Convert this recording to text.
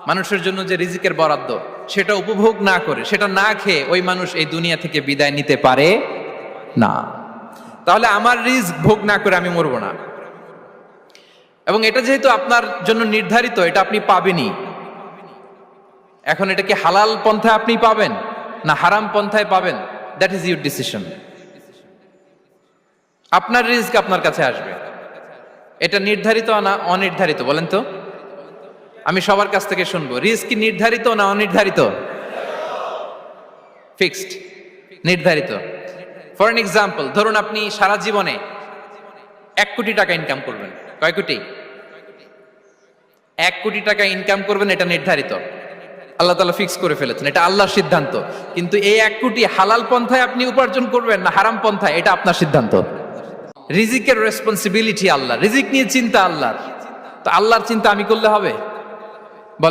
মানুষের জন্য যে রিজিকের বরাদ্দ সেটা উপভোগ না করে, সেটা না খেয়ে ওই মানুষ এই দুনিয়া থেকে বিদায় নিতে পারে না। তাহলে আমার রিস্ক ভোগ না করে আমি মরবো না, এবং এটা যেহেতু আপনার জন্য নির্ধারিত, এটা আপনি পাবেনই। এখন এটা কি হালাল পন্থায় আপনি পাবেন না হারাম পন্থায় পাবেন, দ্যাট ইজ ইউর ডিসিশন। আপনার রিস্ক আপনার কাছে আসবে, এটা নির্ধারিত না অনির্ধারিত বলেন তো? আমি সবার কাছ থেকে শুনবো, রিস্ক কি নির্ধারিত না অনির্ধারিত? ফিক্সড, নির্ধারিত। ফর এন এক্সাম্পল, ধরুন আপনি সারা জীবনে 1 কোটি টাকা ইনকাম করবেন। কয় কোটি? 1 কোটি টাকা ইনকাম করবেন, এটা নির্ধারিত, আল্লাহ তাআলা ফিক্স করে ফেলেছেন, এটা আল্লাহর সিদ্ধান্ত। কিন্তু এই 1 কোটি হালাল পন্থায় আপনি উপার্জন করবেন না হারাম পন্থায়, এটা আপনার সিদ্ধান্ত। রিজিকের রেসপন্সিবিলিটি আল্লাহ, রিজিক নিয়ে চিন্তা আল্লাহর। তো আল্লাহর চিন্তা আমি করলে হবে?